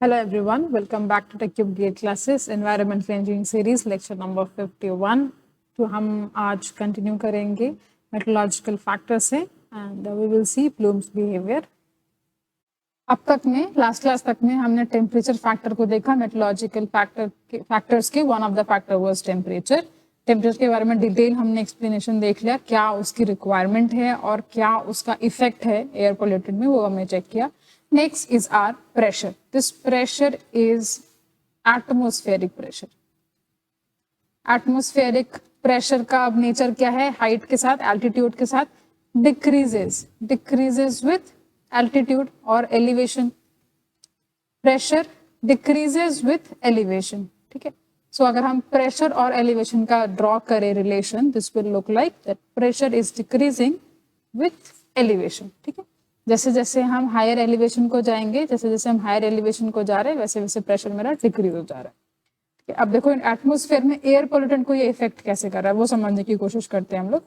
Hello everyone, welcome back to TechCube GATE classes, Environmental Engineering Series, lecture number 51. तो हम आज continue करेंगे metrological factor से and we will see plumes behaviour. अब तक में लास्ट क्लास तक में हमने टेम्परेचर फैक्टर को देखा. मेट्रोलॉजिकल फैक्टर्स के one of the factor was temperature. Temperature के बारे में डिटेल हमने एक्सप्लेनेशन देख लिया, क्या उसकी रिक्वायरमेंट है और क्या उसका इफेक्ट है एयर पोल्यूटेड में, वो हमने चेक किया. Next is our pressure. This pressure is atmospheric pressure. Atmospheric pressure का अब नेचर क्या है? हाइट के साथ, एल्टीट्यूड के साथ decreases with altitude और elevation. Pressure decreases with elevation. ठीक है. So अगर हम pressure और elevation का draw करें relation, this will look like that pressure is decreasing with elevation. ठीक है. जैसे जैसे हम हायर एलिवेशन को जाएंगे, जैसे जैसे हम हायर एलिवेशन को जा रहे हैं, वैसे वैसे प्रेशर मेरा डिक्रीज हो जा रहा है. अब देखो एटमॉस्फेयर में एयर पोल्यूटेंट को ये इफेक्ट कैसे कर रहा है वो समझने की कोशिश करते हैं हम लोग.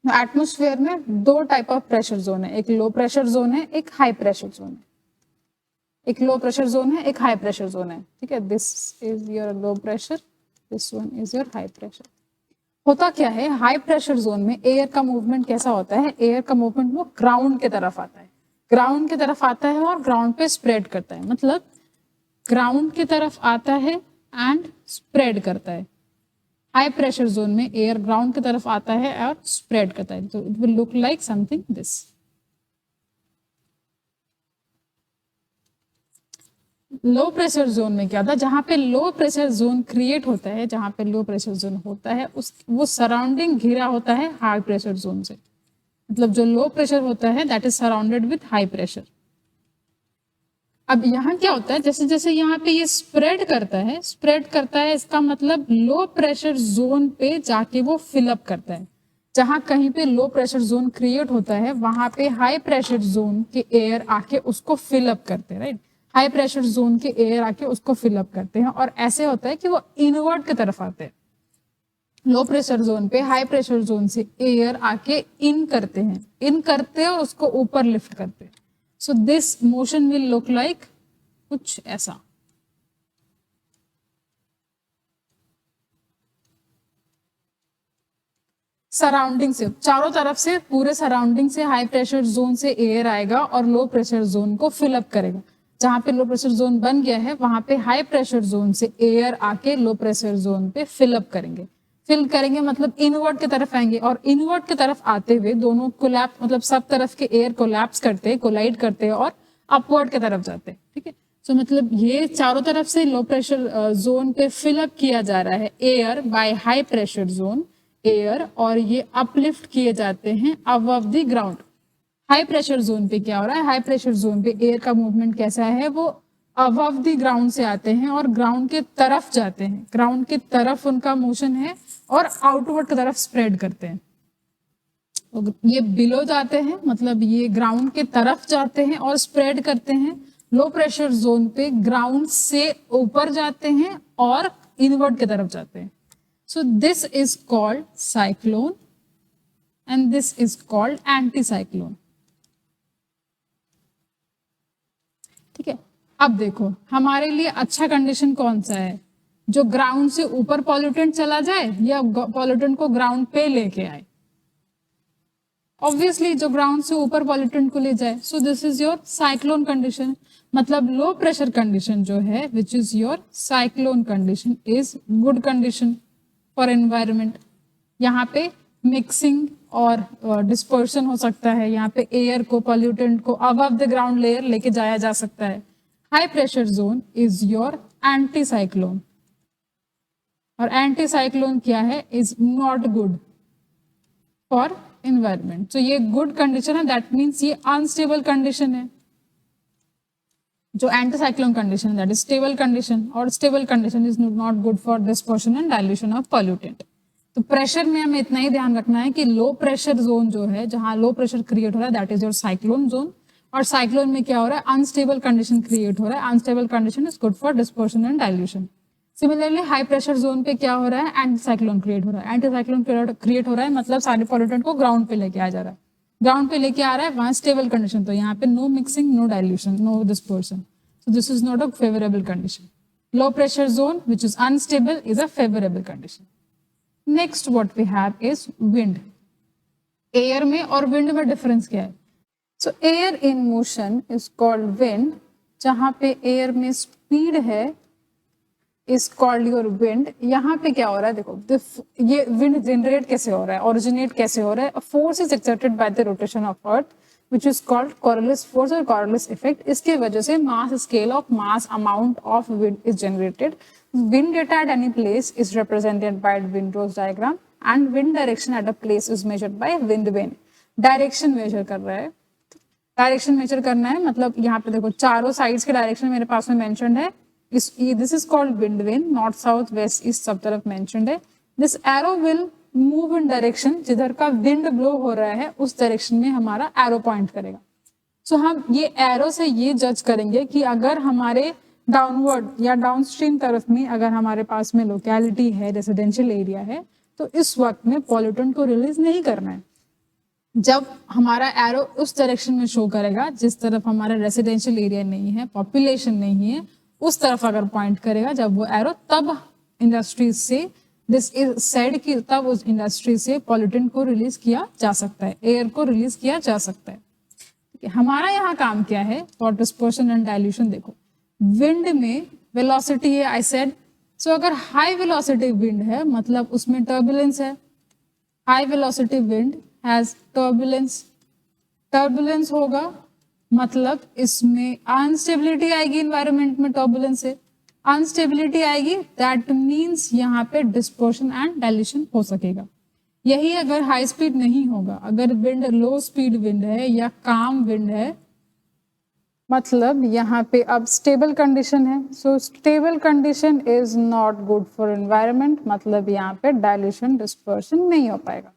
एटमॉस्फेयर में दो टाइप ऑफ प्रेशर जोन है, एक लो प्रेशर जोन है, एक हाई प्रेशर जोन है. एक लो प्रेशर जोन है, एक हाई प्रेशर जोन है. ठीक है, this is your low pressure, this one is your high pressure. होता क्या है, हाई प्रेशर जोन में एयर का मूवमेंट कैसा होता है? एयर का मूवमेंट वो ग्राउंड के तरफ आता है, ग्राउंड की तरफ आता है और ग्राउंड पे स्प्रेड करता है. मतलब ग्राउंड की तरफ आता है एंड स्प्रेड करता है. हाई प्रेशर जोन में एयर ग्राउंड की तरफ आता है और स्प्रेड करता है. तो it will look like something this. Low pressure zone में क्या था? जहां पे लो प्रेशर जोन क्रिएट होता है, जहां पे लो प्रेशर जोन होता है वो सराउंडिंग घिरा होता है हाई प्रेशर जोन से. मतलब जो लो प्रेशर होता है that is surrounded with high pressure. अब यहाँ क्या होता है, जैसे जैसे यहाँ पे ये स्प्रेड करता है, इसका मतलब लो प्रेशर जोन पे जाके वो फिलअप करता है. जहां कहीं पे लो प्रेशर जोन क्रिएट होता है वहां पे हाई प्रेशर जोन के एयर आके उसको फिलअप करते हैं. राइट, हाई प्रेशर जोन के एयर आके उसको फिलअप करते हैं और ऐसे होता है कि वो इनवर्ट की तरफ आते हैं. लो प्रेशर जोन पे हाई प्रेशर जोन से एयर आके इन करते हैं और उसको ऊपर लिफ्ट करते हैं. So this motion will look like कुछ ऐसा. सराउंडिंग से चारों तरफ से, पूरे सराउंडिंग से हाई प्रेशर जोन से एयर आएगा और लो प्रेशर जोन को फिलअप करेगा. जहां पे लो प्रेशर जोन बन गया है वहां पे हाई प्रेशर जोन से एयर आके लो प्रेशर जोन पे फिल करेंगे मतलब इनवर्ट की तरफ आएंगे और इनवर्ट की तरफ आते हुए दोनों कोलैप्स, मतलब सब तरफ के एयर कोलैप्स करते हैं, कोलाइड करते हैं और अपवर्ड की तरफ जाते हैं. ठीक है, सो मतलब ये चारों तरफ से लो प्रेशर जोन पे फिलअप किया जा रहा है air by high pressure zone air, और ये अपलिफ्ट किए जाते हैं above the ground. High pressure zone पे क्या हो रहा है? हाई प्रेशर जोन पे एयर का मूवमेंट कैसा है? वो अबव द ग्राउंड से आते हैं और ग्राउंड के तरफ जाते हैं, ग्राउंड की तरफ उनका मोशन है और आउटवर्ड की तरफ स्प्रेड करते हैं. ये बिलो जाते हैं, मतलब ये ग्राउंड के तरफ जाते हैं और स्प्रेड करते हैं. लो प्रेशर जोन पे ग्राउंड से ऊपर जाते हैं और इनवर्ड की तरफ जाते हैं. सो this is called cyclone and this is called anti cyclone. ठीक है, अब देखो हमारे लिए अच्छा कंडीशन कौन सा है? जो ग्राउंड से ऊपर पॉल्यूटेंट चला जाए या पॉल्यूटेंट को ग्राउंड पे लेके आए? ऑब्वियसली जो ग्राउंड से ऊपर पॉल्यूटेंट को ले जाए. सो this is your cyclone condition. मतलब लो प्रेशर कंडीशन जो है which is your cyclone condition is good condition for environment. यहाँ पे मिक्सिंग और डिस्पर्शन हो सकता है, यहाँ पे एयर को, पॉल्यूटेंट को अबव द ग्राउंड लेयर लेके जाया जा सकता है. High pressure zone is your anti cyclone, और एंटी साइक्लोन क्या है? Is not good for environment. तो ये गुड कंडीशन है, दैट मीन्स ये अनस्टेबल कंडीशन है. जो एंटी साइक्लोन कंडीशन है दैट इज स्टेबल कंडीशन, और stable condition is not good for dispersion and dilution of pollutant. तो प्रेशर में हमें इतना ही ध्यान रखना है कि लो प्रेशर जोन जो है, जहां लो प्रेशर क्रिएट हो रहा है that is your cyclone zone. और साइक्लोन में क्या हो रहा है? अनस्टेबल कंडीशन क्रिएट हो रहा है. Unstable condition is good for dispersion and dilution. Similarly high pressure zone पे क्या हो रहा है? एंटी साइक्लोन क्रिएट हो रहा है. एंटी साइक्लोन क्रिएट हो रहा है मतलब सारे पॉल्यूटेंट को ग्राउंड पे लेके आ जा रहा है. ग्राउंड पे लेके आ रहा है, वहां स्टेबल कंडीशन, तो यहाँ पे no mixing, no dilution, no dispersion. So this is not a favorable condition. Low pressure zone, which is unstable, is a favorable condition. Next what we have is wind. Air में और wind में difference क्या है? So air in motion is called wind. जहाँ पे air में speed है is called your wind. यहाँ पे क्या हो रहा है देखो, ये wind generate कैसे हो रहा है, originate कैसे हो रहा है? A force is exerted by the rotation of earth, which is called Coriolis force or Coriolis effect. इसके वजह से mass scale of mass amount of wind is generated. Wind data at any place is represented by Windrose diagram, and wind direction at a place is measured by wind vane. Direction measure कर रहा है, direction measure करना है, मतलब यहाँ पे देखो चारों साइड्स के डायरेक्शन मेरे पास में मेंशन्ड है. This is called wind vane. North south west east सब तरफ मेंशन्ड है. This arrow will move in direction, जिधर का विंड ब्लो हो रहा है उस डायरेक्शन में हमारा एरो पॉइंट करेगा. सो हम ये एरो से ये जज करेंगे कि अगर हमारे डाउनवर्ड या डाउनस्ट्रीम तरफ में अगर हमारे पास में लोकेलिटी है, रेसिडेंशियल एरिया है, तो इस वक्त में पॉल्यूटेंट को रिलीज नहीं करना है. जब हमारा एरो उस डायरेक्शन में शो करेगा जिस तरफ हमारा रेसिडेंशियल एरिया नहीं है, पॉपुलेशन नहीं है, उस तरफ अगर पॉइंट करेगा जब वो एरो, तब इंडस्ट्रीज से दिस इज सेड कि तब उस इंडस्ट्री से पॉल्यूटेंट को रिलीज किया जा सकता है, एयर को रिलीज किया जा सकता है. हमारा यहाँ काम क्या है, फॉर डिस्पर्शन एंड डाइल्यूशन. देखो विंड में वेलोसिटी है, आई सेड. सो अगर हाई वेलोसिटी विंड है मतलब उसमें टर्बुलेंस है. High velocity wind has turbulence. Turbulence होगा मतलब इसमें अनस्टेबिलिटी आएगी. इन्वायरमेंट में टर्बुलेंस है, अनस्टेबिलिटी आएगी, दैट मीन्स यहाँ पे डिस्पर्शन एंड डाइल्यूशन हो सकेगा. यही अगर हाई स्पीड नहीं होगा, अगर विंड लो स्पीड विंड है या काम विंड है, मतलब यहाँ पे अब स्टेबल कंडीशन है. सो stable condition is not good for environment, मतलब यहाँ पे डाइल्यूशन डिस्पर्शन नहीं हो पाएगा.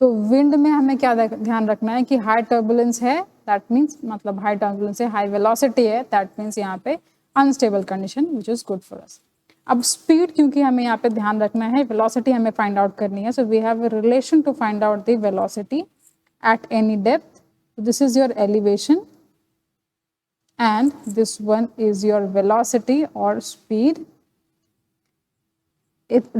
तो विंड में हमें क्या ध्यान रखना है कि हाई टर्बुलेंस है, दैट मीन्स मतलब हाई टर्बुलेंस है, हाई वेलोसिटी है, दैट मीन्स यहाँ पे unstable condition which is good for us. अब स्पीड क्योंकि हमें यहाँ पे ध्यान रखना है, वेलोसिटी हमें फाइंड आउट करनी है. So we have a relation to find out the velocity at any depth. This is your elevation and this one is your velocity or speed.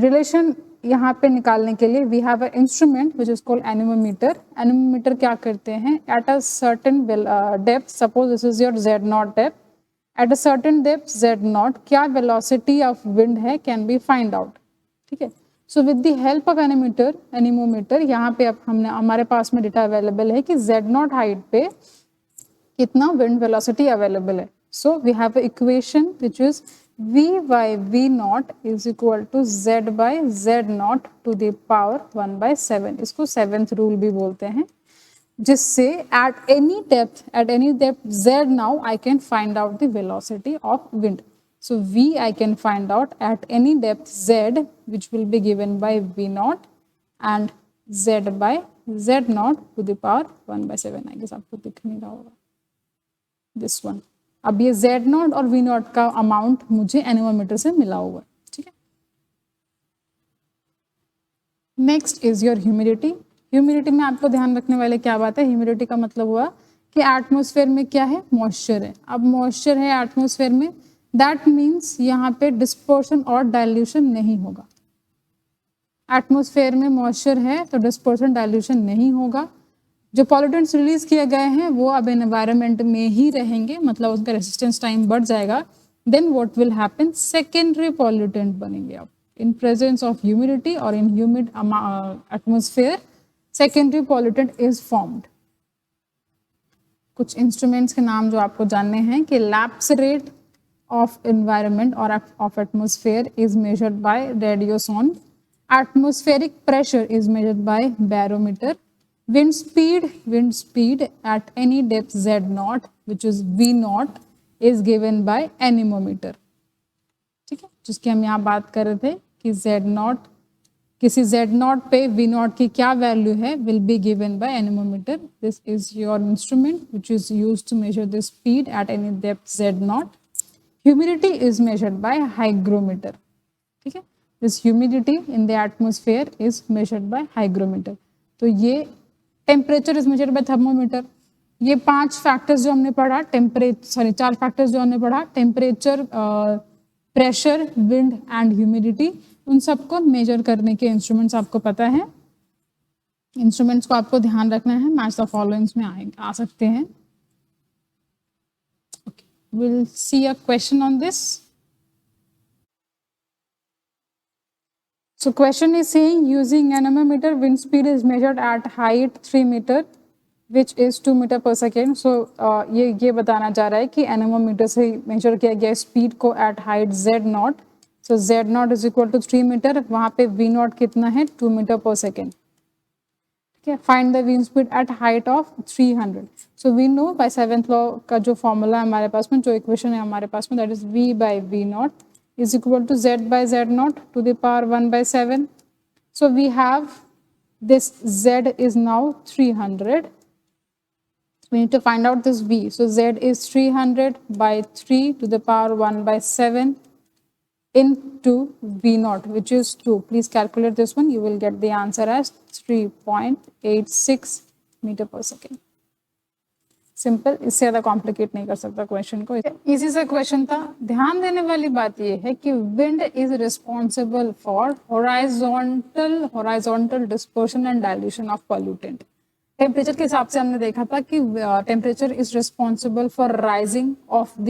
Relation यहाँ पे निकालने के लिए we have an instrument which is called anemometer. Anemometer क्या करते हैं, at a certain depth, suppose this is your z naught depth, at a certain depth z naught क्या velocity of wind है can be find out. ठीक है. So with the help of anemometer यहाँ पे अब हमने हमारे पास में डेटा अवेलेबल है कि z naught हाइट पे कितना विंड वेलोसिटी अवेलेबल है. So we have a equation which is v by v naught is equal to z by z naught to the power 1/7. इसको सेवेंथ रूल भी बोलते हैं, जिससे at any depth z now I can find out the velocity of wind. So v I can find out at any depth z, which will be given by v naught, and z by z naught to the power 1/7. I guess आपको दिख नहीं रहा होगा this one. अब ये z not और v not का amount मुझे एनेमोमीटर से मिला हुआ है. ठीक है. Next is your humidity. Humidity में आपको ध्यान रखने वाले क्या बात है, ह्यूमिडिटी का मतलब हुआ कि एटमॉस्फेयर में क्या है, मॉइस्चर है. अब मॉइस्चर है एटमॉस्फेयर में, दैट मीन्स यहाँ पे डिस्पर्शन और डाइल्यूशन नहीं होगा. एटमॉस्फेयर में मॉइस्चर है तो डिस्पर्शन डाइल्यूशन नहीं होगा. जो पॉल्यूटेंट्स रिलीज किए गए हैं वो अब एनवायरनमेंट में ही रहेंगे, मतलब उसका रेजिस्टेंस टाइम बढ़ जाएगा. Then what will happen, secondary pollutant बनेंगे. अब इन प्रेजेंस ऑफ ह्यूमिडिटी और in humid atmosphere secondary pollutant is formed. कुछ इंस्ट्रूमेंट्स के नाम जो आपको जानने हैं कि लैप्स रेट ऑफ एनवायरनमेंट और of atmosphere is measured by radiosonde. Atmospheric pressure is measured by barometer. Wind speed at any depth z naught, which is v naught, is given by anemometer. ठीक है, जिसकी हम यहाँ बात कर रहे थे कि z naught, किसी z naught पे v naught की क्या वैल्यू है, will be given by anemometer. This is your instrument which is used to measure the speed at any depth z naught. Humidity is measured by hygrometer. ठीक है, this humidity in the atmosphere is measured by hygrometer. तो ये temperature is measured bye thermometer. ये 5 factors जो हमने पढ़ा, 4 factors जो हमने पढ़ा, temperature, pressure, wind and humidity, उन सबको मेजर करने के इंस्ट्रूमेंट्स आपको पता है। इंस्ट्रूमेंट्स को आपको ध्यान रखना है, मैच द फॉलोइंग्स में आ सकते हैं। We'll see a question on this. So question is saying using anemometer wind speed is measured at height 3 meter which is 2 meter per second. So ये बताना चाह रहा है कि एनेमोमीटर से मेजर किया गया स्पीड को at height z0. So z0 is equal to 3 meter, वहाँ पे v0 कितना है 2 meter per second. Find the wind speed at height of 300. So we know by 7th law का जो फॉर्मूला है हमारे पास में, जो इक्वेशन है हमारे पास में, that is v by v0 is equal to z by z0 to the power 1 by 7. So we have this z is now 300. We need to find out this v. So z is 300 by 3 to the power 1 by 7 into v0, which is 2. Please calculate this one. You will get the answer as 3.86 meter per second. Simple, इससे ज़्यादा complicate नहीं कर सकता question को। इसी से question था। ध्यान देने वाली बात ये है कि wind is responsible for horizontal dispersion and dilution of pollutant. Temperature के हिसाब से हमने देखा था कि temperature is responsible for rising of the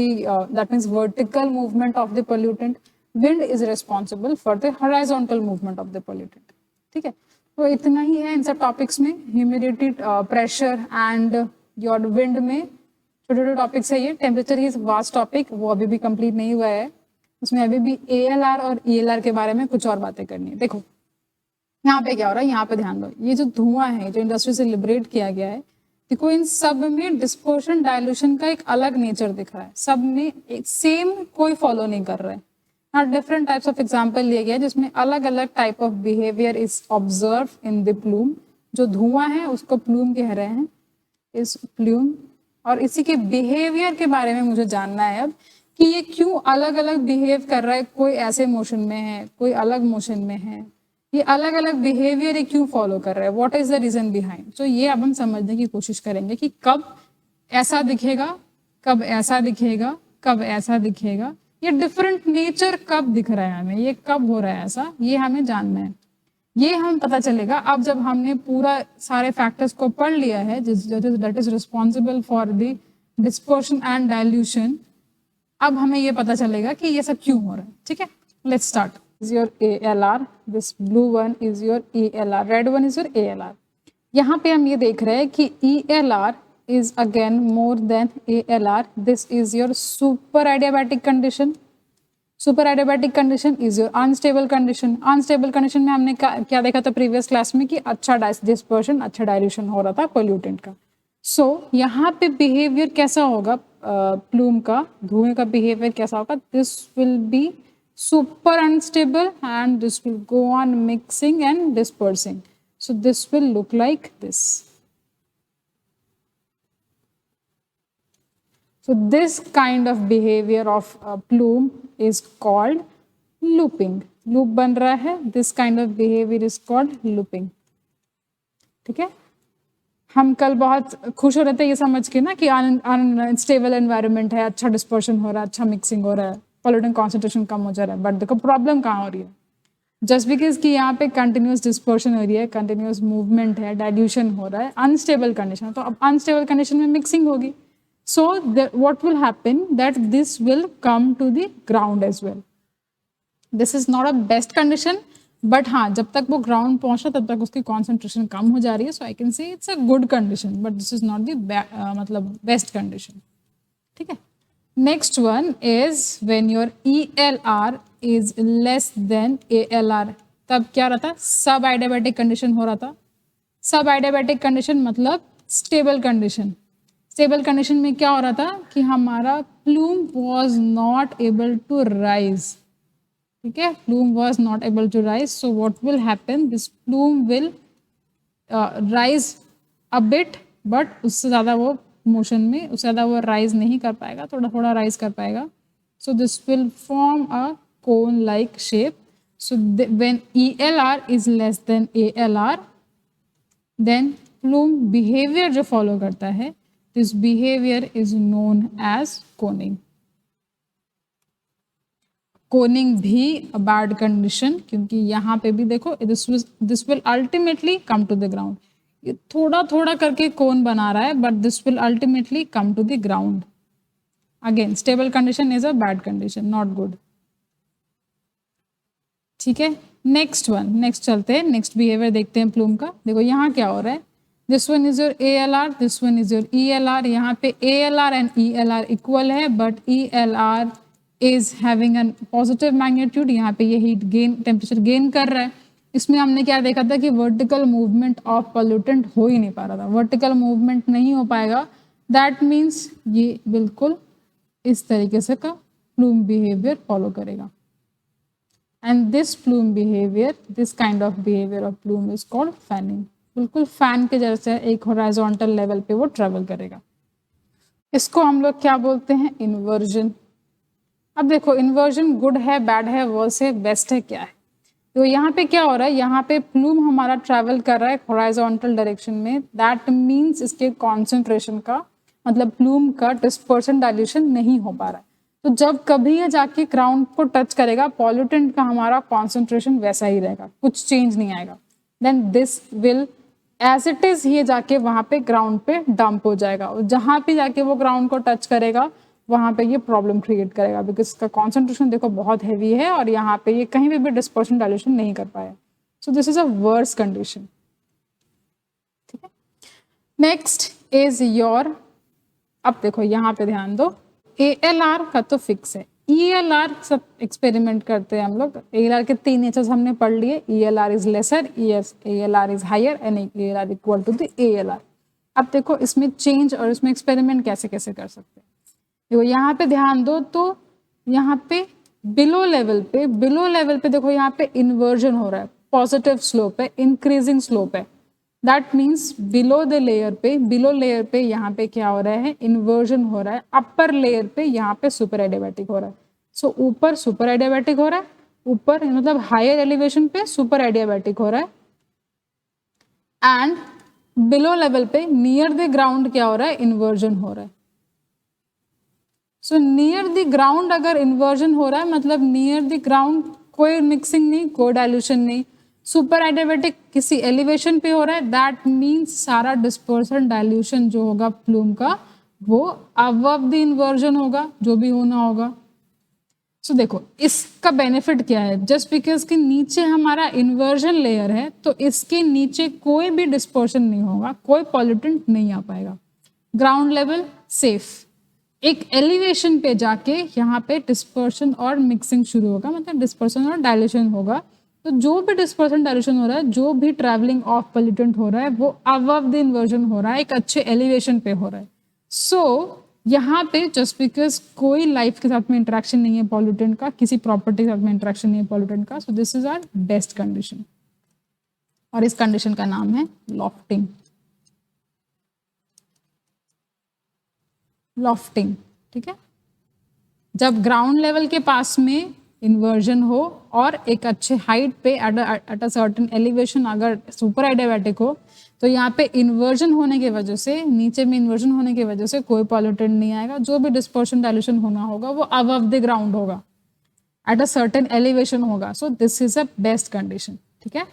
that means vertical movement of the pollutant. Wind is responsible for the horizontal movement of the pollutant. ठीक है, तो इतना ही है इन सब टॉपिक्स में। Humidity, pressure and your wind में छोटे छोटे टॉपिक्स है ये। टेम्परेचर इज वास्ट टॉपिक, वो अभी भी कंप्लीट नहीं हुआ है। उसमें अभी भी ALR और ELR के बारे में कुछ और बातें करनी है। देखो यहाँ पे क्या हो रहा है, यहाँ पे ध्यान दो। ये जो धुआं है जो इंडस्ट्री से लिबरेट किया गया है, देखो इन सब में डिस्पर्शन डाइल्यूशन का एक अलग नेचर दिख रहा है। सब में एक सेम कोई फॉलो नहीं कर रहा है। यहाँ डिफरेंट टाइप्स ऑफ एग्जाम्पल लिए गए जिसमें अलग अलग type of behaviour is observe in the plume. जो धुआं है उसको प्लूम कह रहे हैं, इस प्लूम। और इसी के बिहेवियर के बारे में मुझे जानना है अब कि ये क्यों अलग अलग बिहेव कर रहा है। कोई ऐसे मोशन में है, कोई अलग मोशन में है, ये अलग अलग बिहेवियर ये क्यों फॉलो कर रहा है, what is the reason behind. तो ये अब हम समझने की कोशिश करेंगे कि कब ऐसा दिखेगा, कब ऐसा दिखेगा, कब ऐसा दिखेगा। ये डिफरेंट नेचर कब दिख रहा है हमें, ये कब हो रहा है ऐसा, ये हमें जानना है। ये हम पता चलेगा अब जब हमने पूरा सारे फैक्टर्स को पढ़ लिया है that is responsible for the dispersion and dilution. अब हमें ये पता चलेगा कि ये सब क्यों हो रहा है। ठीक है, let's start. Is your ALR, this blue one is your ELR, red one is your ALR. यहाँ पे हम ये देख रहे हैं कि ELR is again more than ALR. This is your super adiabatic condition. Super adiabatic condition is your unstable condition. Unstable condition में हमने क्या देखा था प्रीवियस क्लास में कि अच्छा डिस्पर्शन, अच्छा डाइल्यूशन हो रहा था पोल्यूटेंट का। सो यहाँ पे बिहेवियर कैसा होगा प्लूम का, धुएं का बिहेवियर कैसा होगा, this will be super unstable and this will go on mixing and dispersing. So this will look like this. So this kind of behavior of plume is called looping. Loop बन रहा है, this kind of behavior is called looping. ठीक है, हम कल बहुत खुश हो रहे थे ये समझ के ना कि अनस्टेबल एनवायरनमेंट है, अच्छा डिस्पर्शन हो रहा है, अच्छा मिक्सिंग हो रहा है, पॉल्यूटेंट कॉन्सेंट्रेशन कम हो जा रहा है। बट देखो प्रॉब्लम कहाँ हो रही है, जस्ट बिकॉज कि यहाँ पे कंटिन्यूस डिस्पर्शन हो रही है, कंटिन्यूस मूवमेंट है, डाइल्यूशन हो रहा है, अनस्टेबल कंडीशन है। तो अब अनस्टेबल कंडीशन में मिक्सिंग होगी। So what will happen that this will come to the ground as well. This is not a best condition, but हाँ जब तक वो ग्राउंड पहुंचा तब तक उसकी कॉन्सेंट्रेशन कम हो जा रही है। So I can say it's a good condition, but this is not the मतलब बेस्ट कंडीशन। ठीक है, next one is when your ELR is less than ALR, तब क्या रहा था, सब adiabatic कंडीशन हो रहा था। सब adiabatic कंडीशन मतलब स्टेबल कंडीशन। स्टेबल कंडीशन में क्या हो रहा था कि हमारा plume was not able to rise। ठीक है, plume was not able to rise, so what will happen, this plume will rise a bit, but उससे ज़्यादा वो मोशन में उससे ज़्यादा वो राइज नहीं कर पाएगा, थोड़ा थोड़ा राइज कर पाएगा। So this will form a cone like shape. So when ELR is less than ALR, then plume behaviour जो फॉलो करता है this behaviour is known as coning. Coning भी अ बैड कंडीशन, क्योंकि यहाँ पे भी देखो this will ultimately come to the ground. ये थोड़ा थोड़ा करके कोन बना रहा है, but this will ultimately come to the ground. Again stable condition is a bad condition, not good. ठीक है, नेक्स्ट चलते हैं, नेक्स्ट बिहेवियर देखते हैं प्लूम का। देखो यहाँ क्या हो रहा है, this one is your ALR, this one is your ELR। यहाँ पे ALR एंड ELR इक्वल है, but ELR is having an positive magnitude. यहाँ पे ये हीट गेन, टेम्परेचर गेन कर रहा है। इसमें हमने क्या देखा था कि वर्टिकल मूवमेंट ऑफ पॉल्यूटेंट हो ही नहीं पा रहा था, वर्टिकल मूवमेंट नहीं हो पाएगा। दैट मीन्स ये बिल्कुल इस तरीके से का प्लूम बिहेवियर फॉलो करेगा। And this plume behaviour, this kind of behaviour of plume is called fanning. बिल्कुल फैन के जैसे एक हॉरिजॉन्टल लेवल पे वो ट्रेवल करेगा। इसको हम लोग क्या बोलते हैं, इन्वर्जन। अब देखो इन्वर्जन गुड है, बैड है, वर्स है, बेस्ट है, क्या है। तो यहाँ पे क्या हो रहा है, यहाँ पे प्लूम हमारा ट्रैवल कर रहा है हॉरिजॉन्टल डायरेक्शन में। दैट मीन्स इसके कॉन्सेंट्रेशन का मतलब प्लूम का डिस्पर्सन डायल्यूशन नहीं हो पा रहा है। तो जब कभी ये जाके ग्राउंड को टच करेगा, पॉल्यूटेंट का हमारा कॉन्सेंट्रेशन वैसा ही रहेगा, कुछ चेंज नहीं आएगा। Then this will as it is ये जाके वहां पे ग्राउंड पे डंप हो जाएगा, और जहां पे जाके वो ग्राउंड को टच करेगा वहां पे ये प्रॉब्लम क्रिएट करेगा, बिकॉज इसका कॉन्सेंट्रेशन देखो बहुत हैवी है और यहाँ पे ये कहीं भी डिस्पर्शन डायल्यूशन नहीं कर पाया। So this is a worse condition. ठीक है, नेक्स्ट इज योर, अब देखो यहाँ पे ध्यान दो, ALR का तो फिक्स है, ELR सब एक्सपेरिमेंट करते हैं हम लोग। ALR के 3 नेचर्स हमने पढ़ लिए, ELR is lesser, ALR is higher and ALR equal to the ALR। अब देखो इसमें चेंज और इसमें एक्सपेरिमेंट कैसे कैसे कर सकते हैं। देखो यहाँ पे ध्यान दो, तो यहाँ पे बिलो लेवल पे देखो यहाँ पे इन्वर्जन हो रहा है, पॉजिटिव स्लोप है, इंक्रीजिंग स्लोप है। दैट मीन्स बिलो लेयर पे यहाँ पे क्या हो रहा है, इन्वर्जन हो रहा है। अपर लेयर पे यहाँ पे सुपर एडियाबैटिक हो रहा है। सो ऊपर सुपर एडियाबैटिक हो रहा है, ऊपर मतलब हायर एलिवेशन पे सुपर एडियाबैटिक हो रहा है, एंड बिलो लेवल पे नियर द ग्राउंड क्या हो रहा है, इन्वर्जन हो रहा है। सो नियर द ग्राउंड अगर इन्वर्जन हो रहा है, मतलब नियर द ग्राउंड कोई मिक्सिंग नहीं, कोई डायल्यूशन नहीं, सुपर एडियाबैटिक किसी एलिवेशन पे हो रहा है। दैट मीन्स सारा डिस्पर्सन डायल्यूशन जो होगा प्लूम का वो अबव द इन्वर्जन होगा, जो भी होना होगा। सो देखो इसका बेनिफिट क्या है, जस्ट बिकॉज के नीचे हमारा इन्वर्जन लेयर है तो इसके नीचे कोई भी डिस्पर्सन नहीं होगा, कोई पॉल्यूटेंट नहीं आ पाएगा, ग्राउंड लेवल सेफ। एक एलिवेशन पे जाके यहाँ पे डिस्पर्सन और मिक्सिंग शुरू होगा, मतलब डिस्पर्सन और डायल्यूशन होगा। तो जो भी डिस्पर्सन डायल्यूशन हो रहा है, जो भी ट्रैवलिंग ऑफ पॉल्यूटेंट हो रहा है, वो अबव द इन्वर्जन हो रहा है, एक अच्छे एलिवेशन पे हो रहा है। सो यहाँ पे जस्ट बिकॉज कोई लाइफ के साथ में इंटरेक्शन नहीं है पॉल्यूटेंट का, किसी प्रॉपर्टी के साथ में इंटरेक्शन नहीं है पॉल्यूटेंट का, so this is our best condition. और इस कंडीशन का नाम है लॉफ्टिंग। लॉफ्टिंग, ठीक है, जब ग्राउंड लेवल के पास में इन्वर्जन हो और एक अच्छे हाइट पे एट अ सर्टेन एलिवेशन अगर सुपर एडियाबैटिक हो, तो यहाँ पे इन्वर्जन होने की वजह से, नीचे में इन्वर्जन होने की वजह से कोई पॉल्यूटेंट नहीं आएगा, जो भी डिस्पर्शन डायल्यूशन होना होगा वो अबव द ग्राउंड होगा, एट अ सर्टेन एलिवेशन होगा। सो this is a best condition. ठीक है,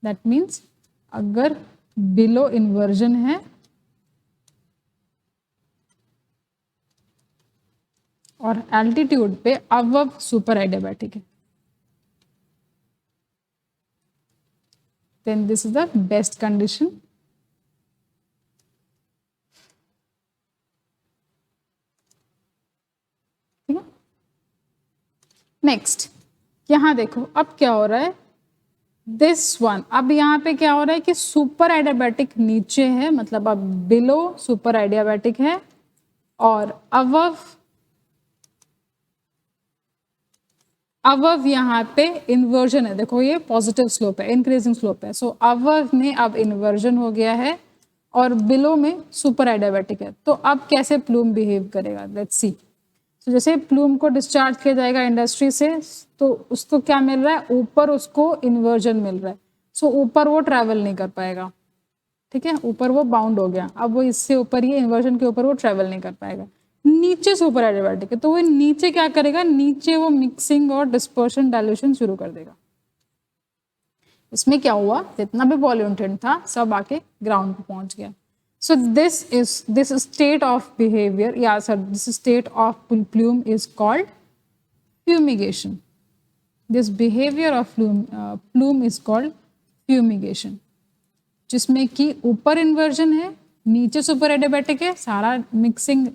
दैट मीन्स अगर बिलो इन्वर्जन है और एल्टीट्यूड पे अबव सुपर एडियाबैटिक है, then this is the best condition। ठीक है, नेक्स्ट यहां देखो अब क्या हो रहा है, दिस वन, अब यहाँ पे क्या हो रहा है कि सुपर एडियाबैटिक नीचे है, मतलब अब बिलो सुपर एडियाबैटिक है और अबव यहाँ पे इन्वर्जन है। देखो ये पॉजिटिव स्लोप है, इंक्रीजिंग स्लोप है। सो अबव में अब इन्वर्जन हो गया है और बिलो में सुपर एडियाबैटिक है। तो अब कैसे प्लूम बिहेव करेगा, लेट्स सी। तो जैसे प्लूम को डिस्चार्ज किया जाएगा इंडस्ट्री से, तो उसको क्या मिल रहा है, ऊपर उसको इन्वर्जन मिल रहा है। सो ऊपर वो ट्रैवल नहीं कर पाएगा। ठीक है, ऊपर वो बाउंड हो गया, अब वो इससे ऊपर, ये इन्वर्जन के ऊपर वो ट्रेवल नहीं कर पाएगा। नीचे सुपर एडियाबैटिक है तो वो नीचे क्या करेगा, नीचे वो मिक्सिंग और डिस्पर्शन डाइल्यूशन शुरू कर देगा। इसमें क्या हुआ, जितना भी पॉल्यूटेंट था सब आके ग्राउंड पे पहुंच गया। So this state of behaviour, या sir this state of plume is called fumigation. This behaviour of plume is called fumigation, जिसमें कि ऊपर इन्वर्जन है, नीचे सुपर एडियाबैटिक है, सारा मिक्सिंग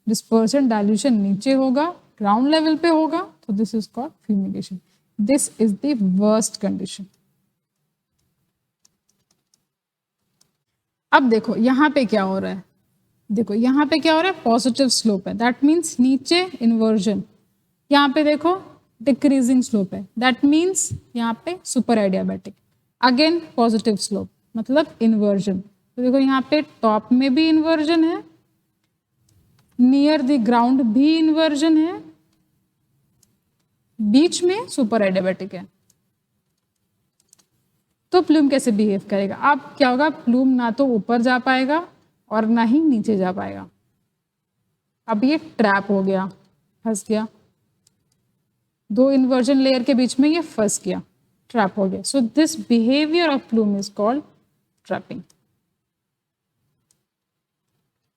डिस्पर्शन डाइल्यूशन नीचे होगा, ग्राउंड लेवल पे होगा, तो this is called fumigation. This is the worst condition. अब देखो यहाँ पे क्या हो रहा है, देखो यहाँ पे क्या हो रहा है, पॉजिटिव स्लोप है, दैट मीन्स नीचे इन्वर्जन, यहाँ पे देखो डिक्रीजिंग स्लोप है, दैट मीन्स यहाँ पे super adiabatic, again positive slope मतलब इन्वर्जन। तो देखो यहाँ पे टॉप में भी इन्वर्जन है, नियर द ग्राउंड भी इन्वर्जन है, बीच में सुपर एडियाबैटिक है। तो प्लूम कैसे बिहेव करेगा, अब क्या होगा, प्लूम ना तो ऊपर जा पाएगा और ना ही नीचे जा पाएगा। अब ये ट्रैप हो गया, फंस गया, दो इन्वर्जन लेयर के बीच में ये फंस गया, ट्रैप हो गया। So this behaviour of plume is called trapping.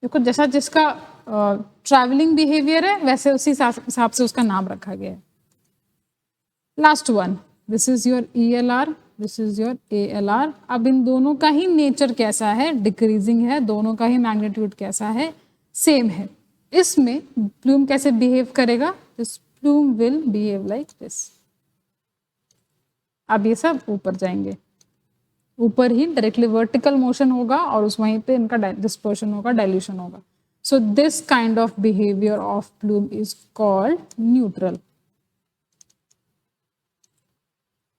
देखो जैसा जिसका ट्रैवलिंग बिहेवियर है वैसे उसी हिसाब से उसका नाम रखा गया है। Last one, this is your ELR, this is your ALR। अब इन दोनों का ही नेचर कैसा है, डिक्रीजिंग है, दोनों का ही मैग्नीट्यूड कैसा है, सेम है। इसमें प्लूम कैसे बिहेव करेगा, this plume will behave like this. अब ये सब ऊपर जाएंगे, ऊपर ही डायरेक्टली वर्टिकल मोशन होगा और उस वहीं पे इनका डिस्पर्शन होगा, डाइल्यूशन होगा। So this kind of behaviour of plume is called neutral.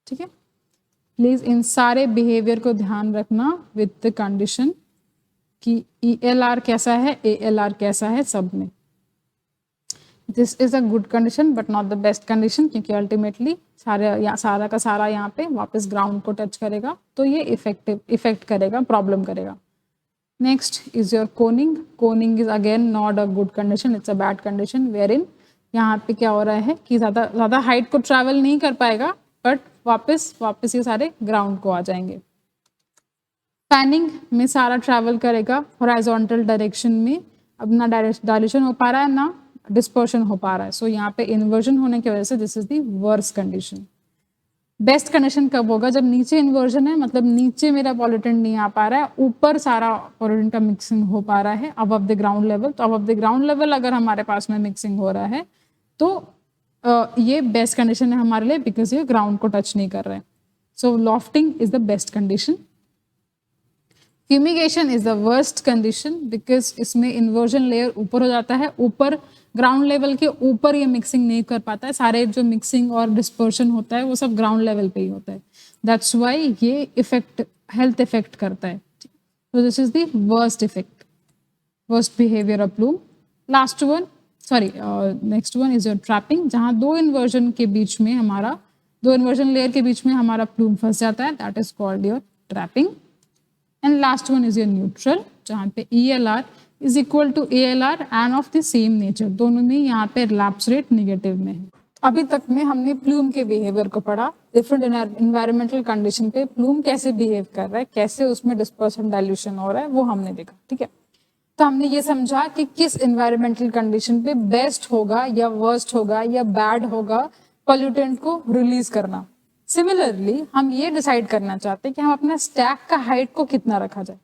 ठीक है, प्लीज इन सारे बिहेवियर को ध्यान रखना विद द कंडीशन कि ELR कैसा है, ALR कैसा है, सब में। This is a good condition but not the best condition, क्योंकि अल्टीमेटली सारा का सारा यहाँ पे वापस ग्राउंड को टच करेगा, तो ये इफेक्ट करेगा, प्रॉब्लम करेगा। Next is your coning. Coning is again not a good condition, it's a bad condition, where in यहाँ पे क्या हो रहा है कि ज़्यादा हाइट को ट्रैवल नहीं कर पाएगा, बट वापस ये सारे ग्राउंड को आ जाएंगे। फैनिंग में सारा ट्रैवल करेगा हॉरिजॉन्टल डायरेक्शन में, अब ना डायल्यूशन हो पा रहा है ना डिस्पर्शन हो पा रहा है। सो यहाँ पे इन्वर्जन होने की वजह से this is the worst condition. Best condition कब होगा, जब नीचे इन्वर्जन है, मतलब नीचे मेरा पॉल्यूटेंट नहीं आ पा रहा है, ऊपर सारा पॉल्यूटेंट का मिक्सिंग हो पा रहा है अबव द ग्राउंड लेवल। तो अबव द ग्राउंड लेवल अगर हमारे पास में मिक्सिंग हो रहा है तो ये बेस्ट कंडीशन है हमारे लिए, बिकॉज ये ग्राउंड को टच नहीं कर रहे हैं। So lofting is the best condition. Fumigation is the worst condition because इसमें इन्वर्जन लेयर ऊपर हो जाता है, ऊपर ग्राउंड लेवल के ऊपर ये मिक्सिंग नहीं कर पाता है, सारे जो मिक्सिंग और डिस्पर्शन होता है वो सब ग्राउंड लेवल पे ही होता है, दैट्स वाई ये इफेक्ट हेल्थ इफेक्ट करता है। तो this is the worst effect, worst behaviour of plume. Last one, sorry next one is your trapping, जहाँ दो इन्वर्जन लेयर के बीच में हमारा प्लूम फंस जाता है, that is called your trapping. And last one is your neutral, जहाँ पे ELR is equal to ALR and of the same nature, दोनों में यहाँ पे रिलैप्स रेट निगेटिव में है। अभी तक में हमने प्लूम के बिहेवियर को पढ़ा, डिफरेंट एनवायरमेंटल कंडीशन पे प्लूम कैसे बिहेव कर रहा है, कैसे उसमें डिस्पर्शन डाइल्यूशन हो रहा है, वो हमने देखा। ठीक है, तो हमने ये समझा कि किस एनवायरमेंटल कंडीशन पे बेस्ट होगा या वर्स्ट होगा या बैड होगा पॉल्यूटेंट को रिलीज करना। सिमिलरली हम ये डिसाइड करना चाहते हैं कि हम अपना स्टैक का हाइट को कितना रखा जाए।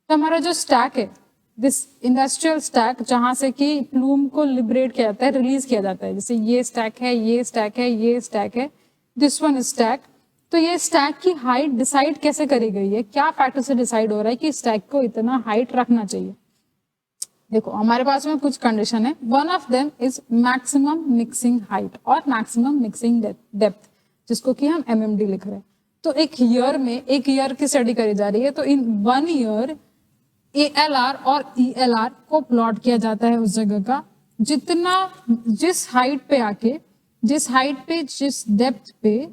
तो हमारा जो स्टैक है, दिस इंडस्ट्रियल स्टैक, जहां से कि प्लूम को लिबरेट किया जाता है, रिलीज किया जाता है, जैसे ये स्टैक है, ये स्टैक है, ये स्टैक है, दिस वन स्टैक। तो ये स्टैक की हाइट डिसाइड कैसे करी गई है, क्या फैक्टर से डिसाइड हो रहा है कि स्टैक को इतना हाइट रखना चाहिए। देखो हमारे पास में कुछ कंडीशन है, one of them is maximum mixing height और मैक्सिमम मिक्सिंग डेप्थ, जिसको कि हम MMD लिख रहे हैं। तो एक ईयर की स्टडी करी जा रही है, तो इन 1 ईयर ALR और ELR को प्लॉट किया जाता है उस जगह का, जिस हाइट पे जिस डेप्थ पे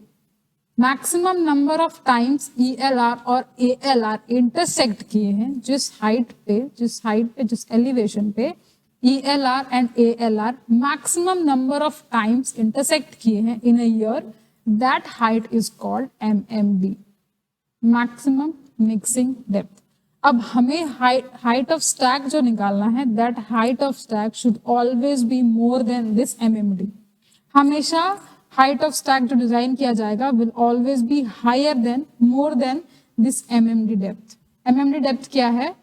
maximum number of times ELR और ALR इंटरसेक्ट किए हैं, जिस हाइट पे जिस एलिवेशन पे ELR and ALR maximum number of times intersect किए हैं in a year, that height is called MMD, maximum mixing depth. अब हमें हाइट ऑफ स्टैक जो निकालना है, that height of stack should always be more than this MMD। हमेशा height of stack जो design किया जाएगा will always be higher than, more than this MMD depth. MMD depth क्या है?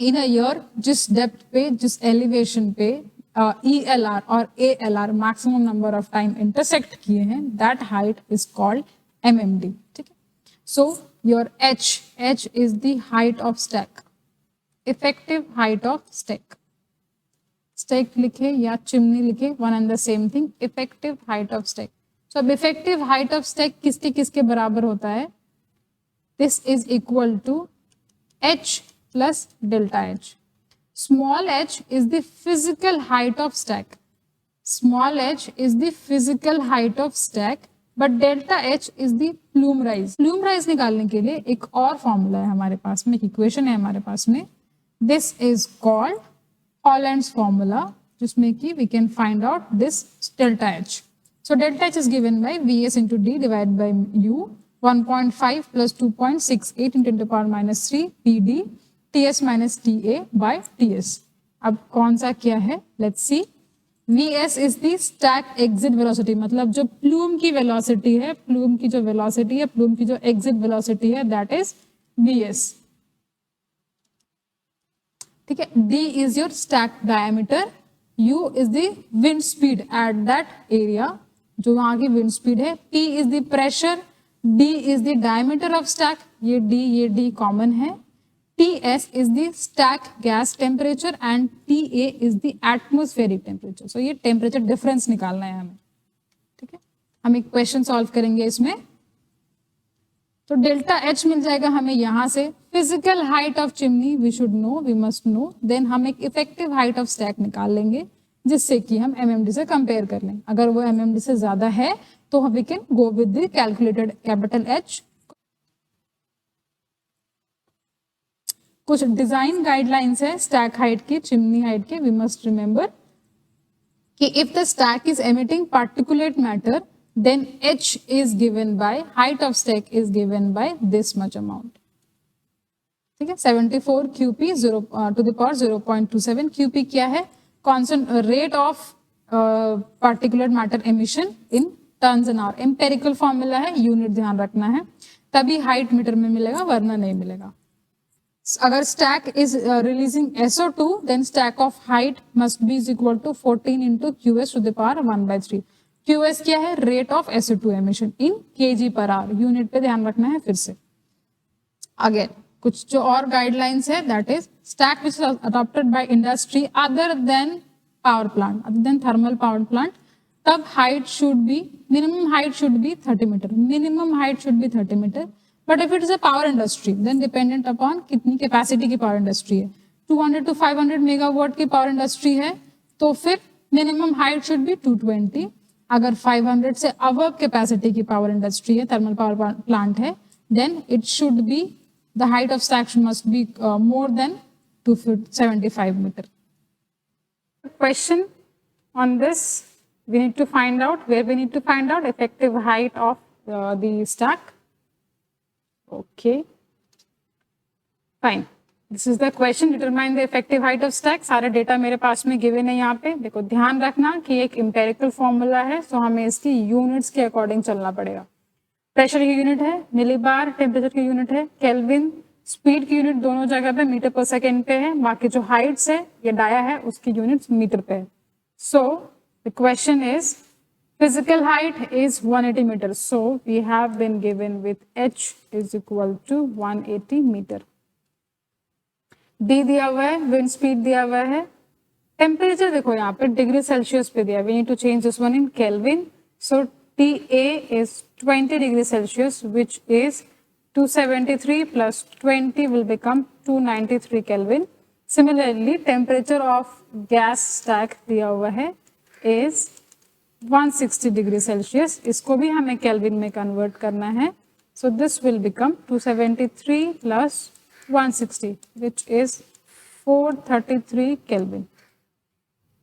इन अ ईयर जिस डेप्थ पे, जिस एलिवेशन पे ELR और ALR maximum number of time intersect किए हैं, that height is called MMD। ठीक है, so your H is the height of stack, effective height of stack। Stack लिखे या चिमनी लिखे, one and the same thing, effective height of stack. So अब effective height of stake किसके किसके बराबर होता है? This is equal to H plus delta H। Small h is the physical height of stack, small h is the physical height of stack, but delta H is the plume rise। Plume rise निकालने के लिए एक और formula है हमारे पास में, एक equation है हमारे पास में, दिस इज कॉल्ड हॉलैंड्स फॉर्मूला, जिसमें कि we can find out this delta H। So delta H is given by Vs into D divided by U, 1.5 plus 2.68 into 10 to the power minus 3 PD Ts minus Ta by Ts। अब कौन सा क्या है? Let's see। Vs is the stack exit velocity, मतलब जो plume की velocity है, plume की जो वेलोसिटी है, प्लूम की जो एग्जिट वेलोसिटी है, दैट इज Vs। ठीक है, D is your stack diameter, U is the wind speed at that area, जो वहां की wind speed है, T is the pressure, D is the diameter of stack, ये D कॉमन है, Ts is the stack gas temperature and Ta is the atmospheric temperature। So ये temperature difference निकालना है हमें। ठीक है, हम एक क्वेश्चन सॉल्व करेंगे इसमें। तो डेल्टा H मिल जाएगा हमें यहां से, physical height of chimney we should know, we must know, then हम एक इफेक्टिव हाइट ऑफ स्टैक निकाल लेंगे, जिससे कि हम MMD से कंपेयर कर लें। अगर वो MMD से ज्यादा है तो we can go with the calculated capital H। कुछ डिजाइन गाइडलाइंस है स्टैक हाइट की, चिमनी हाइट के। वी मस्ट रिमेंबर कि if the stack is emitting particulate matter, then H is given by, height of stack is given by this much amount। ठीक है, 74 QP 0 to the power 0.27। QP क्या है? Constant rate of particulate matter emission in tons an hour। Empirical formula है, unit ध्यान रखना है, तभी height metre में मिलेगा, वरना नहीं मिलेगा। अगर stack is releasing SO2, then stack of height must be is equal to 14 into QS to the power 1/3। QS क्या है? Rate of SO2 emission in kg per hour, unit पे ध्यान रखना है फिर से। अगेन कुछ जो और गाइडलाइंस है, that is stack which is adopted by industry other than power plant, other than thermal power plant, तब height should be, minimum height should be 30 metre, minimum height should be 30 metre. But if it is a power industry, then dependent upon कितनी capacity की power industry है। 200 to 500 megawatt की power industry है तो फिर minimum height should B 220। अगर 500 से above capacity की पावर इंडस्ट्री है, थर्मल पावर प्लांट है, then it should be, the height of stack must be more than 275 metre. Question on this, we need to find out, where we need to find out effective height of the stack। okay, fine, this is the question, determine the effective height of stack। सारे data मेरे पास में given है यहाँ पे। देखो ध्यान रखना कि एक एम्पेरिकल फॉर्मूला है, तो हमें इसकी यूनिट्स के अकॉर्डिंग चलना पड़ेगा। प्रेशर की यूनिट है मिलीबार, टेम्परेचर की यूनिट है केल्विन, स्पीड की यूनिट दोनों जगह पे मीटर पर सेकेंड पे है, बाकी जो हाइट्स है ये डाया है उसकी यूनिट्स मीटर पे है। So the question is physical height is 180 meters, so we have been given with H is equal to 180 meter। D दिया हुआ है, विंड स्पीड दिया हुआ है, टेम्परेचर देखो यहाँ पे डिग्री सेल्सियस पे दिया, we need to change this one in kelvin. So TA is 20 degree Celsius, which is 273 plus 20 will become 293 Kelvin। Similarly, temperature of gas stack दिया हुआ है is 160 डिग्री सेल्सियस, इसको भी हमें केल्विन में कन्वर्ट करना है। सो this will become 273 plus 160 which is 433 kelvin.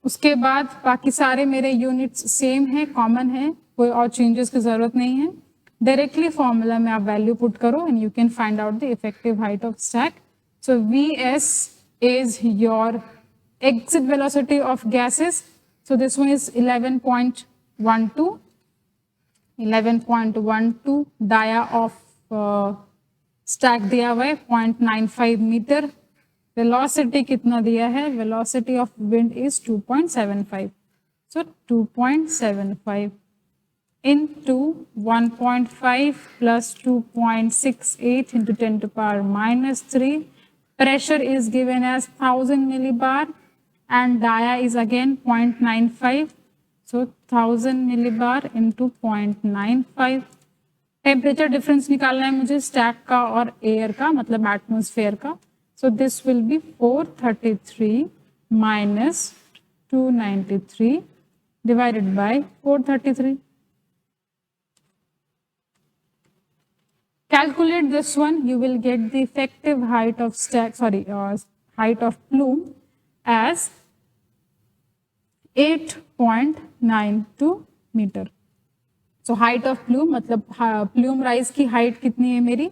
उसके बाद बाकी सारे मेरे यूनिट्स सेम है, कॉमन है, कोई और चेंजेस की जरूरत नहीं है। डायरेक्टली फॉर्मूला में आप वैल्यू पुट करो and you can find out the effective height of stack. So Vs is your exit velocity of gases. So this one is 11.12. 11.12 dia of stack दिया हुआ है 0.95 मीटर। वेलोसिटी कितना दिया है? Velocity of wind is 2.75. So 2.75 into 1.5 plus 2.68 into 10 to power minus 3. Pressure is given as 1000 millibar and dia is again 0.95. So 1000 millibar into 0.95. Temperature difference निकालना है मुझे stack का और एयर का, मतलब एटमॉस्फेयर का। So this will be 433 minus 293 divided by 433. Calculate this one, you will get the effective height of stack, height of plume as 8.92 metre. So height of plume मतलब plume rise की height कितनी है मेरी?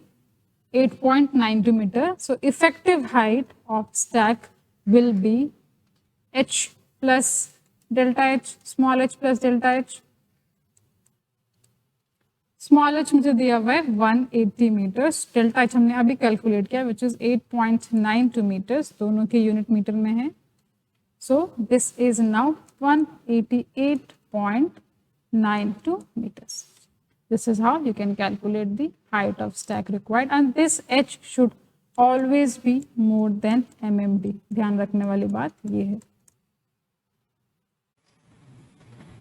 8.92 metre. So effective height of stack will be h plus delta h, small h plus delta h। Small h मुझे दिया हुआ है 180 metres, delta h हमने अभी कैलकुलेट किया विच इज 8.92 मीटर्स, दोनों के यूनिट मीटर में है। सो this is now 188.92 meters. This is how you can calculate the height of stack required, and this h should always be more than mmd. ध्यान रखने वाली बात ये है।